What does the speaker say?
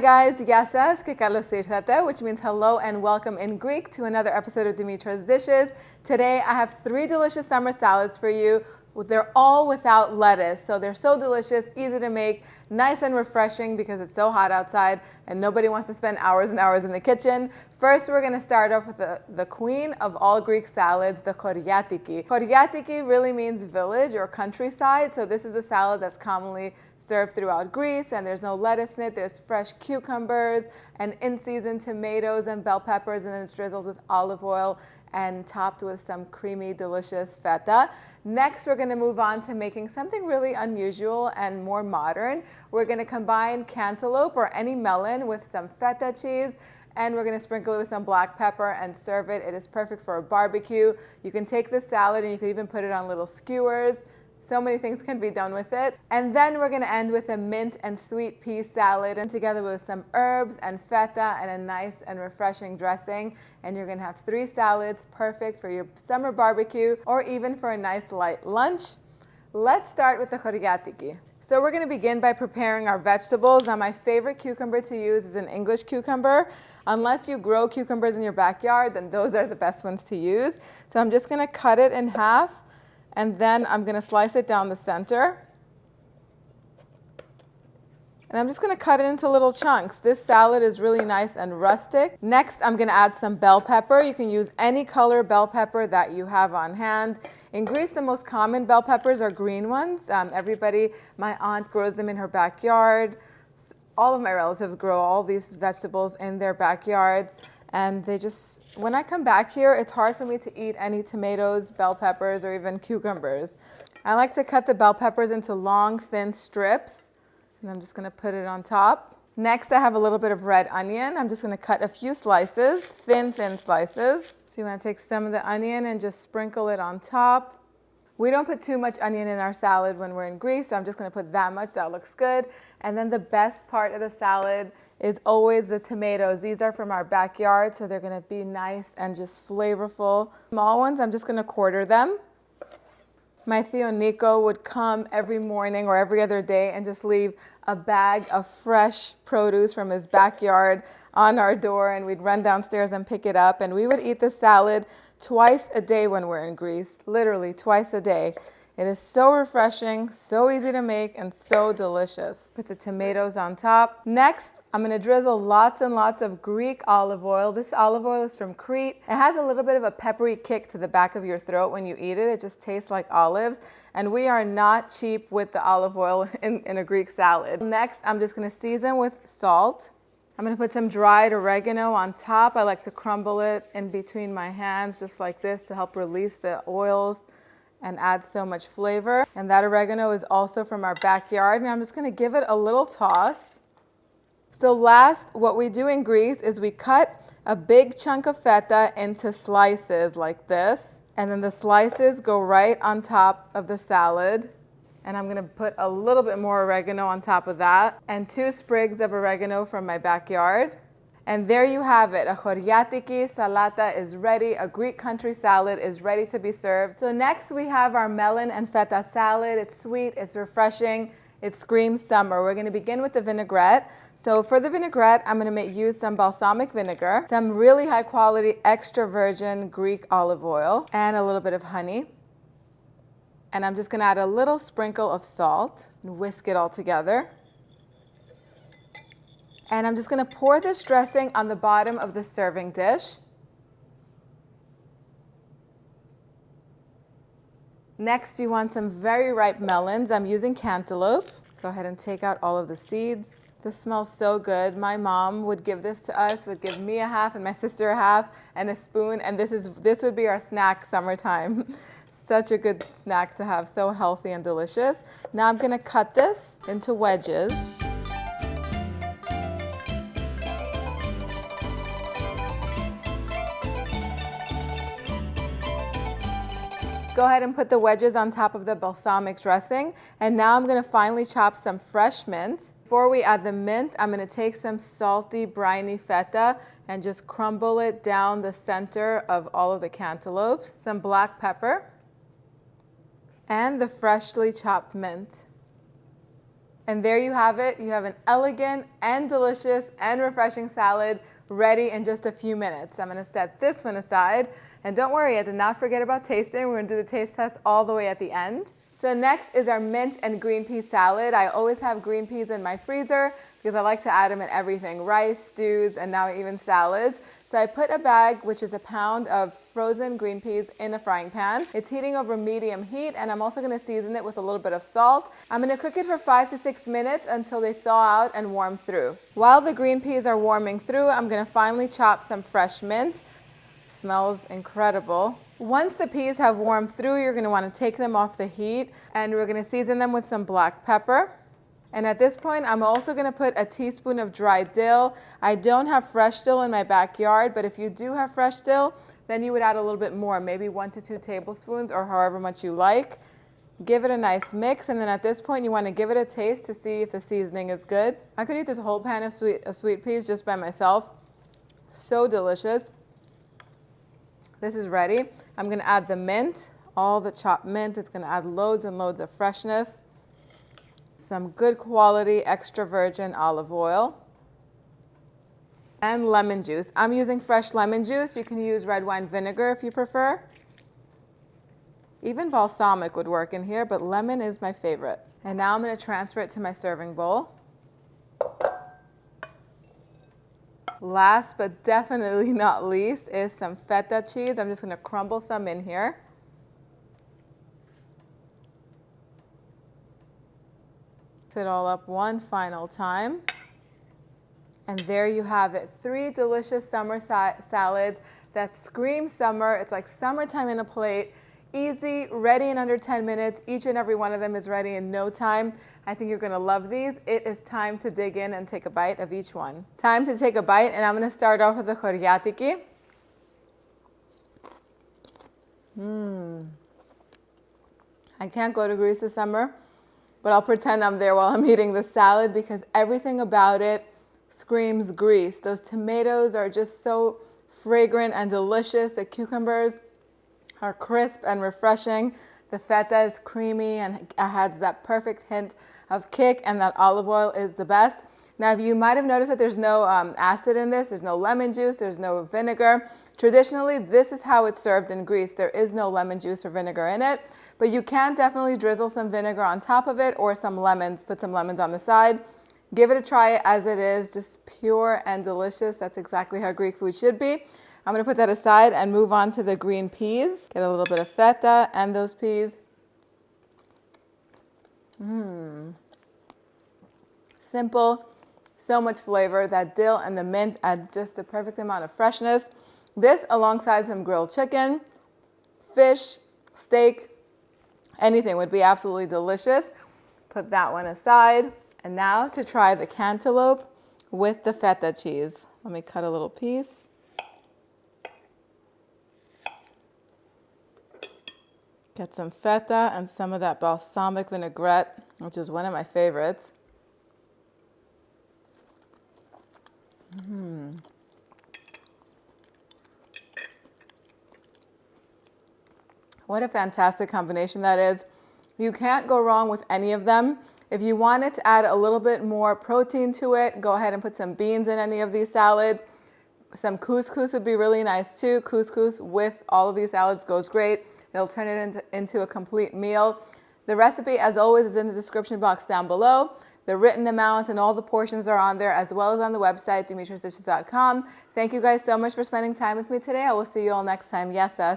guys, Gya says que kalos ήρθατε, which means hello and welcome in Greek to another episode of Dimitra's Dishes. Today I have 3 delicious summer salads for you. They're all without lettuce, so they're so delicious, easy to make, nice and refreshing because it's so hot outside and nobody wants to spend hours and hours in the kitchen. First, we're going to start off with the queen of all Greek salads, the Horiatiki. Horiatiki really means village or countryside, so this is the salad that's commonly served throughout Greece, and there's no lettuce in it. There's fresh cucumbers and in-season tomatoes and bell peppers, and then it's drizzled with olive oil and topped with some creamy, delicious feta. Next, we're gonna move on to making something really unusual and more modern. We're gonna combine cantaloupe or any melon with some feta cheese, and we're gonna sprinkle it with some black pepper and serve it. It is perfect for a barbecue. You can take this salad and you can even put it on little skewers. So many things can be done with it. And then we're gonna end with a mint and sweet pea salad, and together with some herbs and feta and a nice and refreshing dressing. And you're gonna have 3 salads, perfect for your summer barbecue or even for a nice light lunch. Let's start with the Horiatiki. So we're gonna begin by preparing our vegetables. Now my favorite cucumber to use is an English cucumber. Unless you grow cucumbers in your backyard, then those are the best ones to use. So I'm just gonna cut it in half, and then I'm gonna slice it down the center. And I'm just gonna cut it into little chunks. This salad is really nice and rustic. Next, I'm gonna add some bell pepper. You can use any color bell pepper that you have on hand. In Greece, the most common bell peppers are green ones. My aunt grows them in her backyard. All of my relatives grow all these vegetables in their backyards. And when I come back here, it's hard for me to eat any tomatoes, bell peppers, or even cucumbers. I like to cut the bell peppers into long, thin strips, and I'm just gonna put it on top. Next, I have a little bit of red onion. I'm just gonna cut a few slices, thin slices. So you wanna take some of the onion and just sprinkle it on top. We don't put too much onion in our salad when we're in Greece, so I'm just gonna put that much. That looks good. And then the best part of the salad is always the tomatoes. These are from our backyard, so they're gonna be nice and just flavorful. Small ones, I'm just gonna quarter them. My Theo Nico would come every morning or every other day and just leave a bag of fresh produce from his backyard on our door, and we'd run downstairs and pick it up, and we would eat the salad twice a day when we're in Greece, literally twice a day. It is so refreshing, so easy to make, and so delicious. Put the tomatoes on top. Next, I'm gonna drizzle lots and lots of Greek olive oil. This olive oil is from Crete. It has a little bit of a peppery kick to the back of your throat when you eat it. It just tastes like olives. And we are not cheap with the olive oil in a Greek salad. Next, I'm just gonna season with salt. I'm gonna put some dried oregano on top. I like to crumble it in between my hands just like this to help release the oils and add so much flavor. And that oregano is also from our backyard. And I'm just gonna give it a little toss. So last, what we do in Greece is we cut a big chunk of feta into slices like this. And then the slices go right on top of the salad. And I'm gonna put a little bit more oregano on top of that, and 2 sprigs of oregano from my backyard. And there you have it. A Horiatiki salata is ready. A Greek country salad is ready to be served. So next we have our melon and feta salad. It's sweet, it's refreshing, it screams summer. We're gonna begin with the vinaigrette. So for the vinaigrette, I'm gonna use some balsamic vinegar, some really high quality extra virgin Greek olive oil, and a little bit of honey. And I'm just gonna add a little sprinkle of salt and whisk it all together. And I'm just gonna pour this dressing on the bottom of the serving dish. Next, you want some very ripe melons. I'm using cantaloupe. Go ahead and take out all of the seeds. This smells so good. My mom would give this to us, would give me a half and my sister a half and a spoon, and this would be our snack summertime. Such a good snack to have, so healthy and delicious. Now I'm gonna cut this into wedges. Go ahead and put the wedges on top of the balsamic dressing. And now I'm gonna finely chop some fresh mint. Before we add the mint, I'm gonna take some salty, briny feta and just crumble it down the center of all of the cantaloupes. Some black pepper and the freshly chopped mint. And there you have it. You have an elegant and delicious and refreshing salad ready in just a few minutes. I'm gonna set this one aside. And don't worry, I did not forget about tasting. We're gonna do the taste test all the way at the end. So next is our mint and green pea salad. I always have green peas in my freezer because I like to add them in everything, rice, stews, and now even salads. So I put a bag, which is a pound of frozen green peas in a frying pan. It's heating over medium heat, and I'm also gonna season it with a little bit of salt. I'm gonna cook it for 5 to 6 minutes until they thaw out and warm through. While the green peas are warming through, I'm gonna finely chop some fresh mint. Smells incredible. Once the peas have warmed through, you're gonna wanna take them off the heat, and we're gonna season them with some black pepper. And at this point, I'm also gonna put a teaspoon of dried dill. I don't have fresh dill in my backyard, but if you do have fresh dill, then you would add a little bit more, maybe 1 to 2 tablespoons or however much you like. Give it a nice mix, and then at this point, you wanna give it a taste to see if the seasoning is good. I could eat this whole pan of sweet peas just by myself. So delicious. This is ready. I'm gonna add the mint, all the chopped mint. It's gonna add loads and loads of freshness. Some good quality extra virgin olive oil. And lemon juice. I'm using fresh lemon juice. You can use red wine vinegar if you prefer. Even balsamic would work in here, but lemon is my favorite. And now I'm gonna transfer it to my serving bowl. Last but definitely not least is some feta cheese. I'm just gonna crumble some in here. Mix it all up one final time. And there you have it, 3 delicious summer salads that scream summer. It's like summertime in a plate. Easy, ready in under 10 minutes. Each and every one of them is ready in no time. I think you're gonna love these. It is time to dig in and take a bite of each one. Time to take a bite, and I'm gonna start off with the Horiatiki. I can't go to Greece this summer, but I'll pretend I'm there while I'm eating the salad because everything about it screams Greece. Those tomatoes are just so fragrant and delicious. The cucumbers are crisp and refreshing. The feta is creamy and adds that perfect hint of kick, and that olive oil is the best. Now, you might have noticed that there's no acid in this. There's no lemon juice. There's no vinegar. Traditionally, this is how it's served in Greece. There is no lemon juice or vinegar in it, but you can definitely drizzle some vinegar on top of it or some lemons, put some lemons on the side. Give it a try as it is, just pure and delicious. That's exactly how Greek food should be. I'm gonna put that aside and move on to the green peas. Get a little bit of feta and those peas. Simple, so much flavor. That dill and the mint add just the perfect amount of freshness. This alongside some grilled chicken, fish, steak, anything would be absolutely delicious. Put that one aside. And now to try the cantaloupe with the feta cheese. Let me cut a little piece. Get some feta and some of that balsamic vinaigrette, which is one of my favorites. What a fantastic combination that is. You can't go wrong with any of them. If you wanted to add a little bit more protein to it, go ahead and put some beans in any of these salads. Some couscous would be really nice too. Couscous with all of these salads goes great. It'll turn it into a complete meal. The recipe, as always, is in the description box down below. The written amount and all the portions are on there, as well as on the website, dimitrasdishes.com. Thank you guys so much for spending time with me today. I will see you all next time. Yes, us.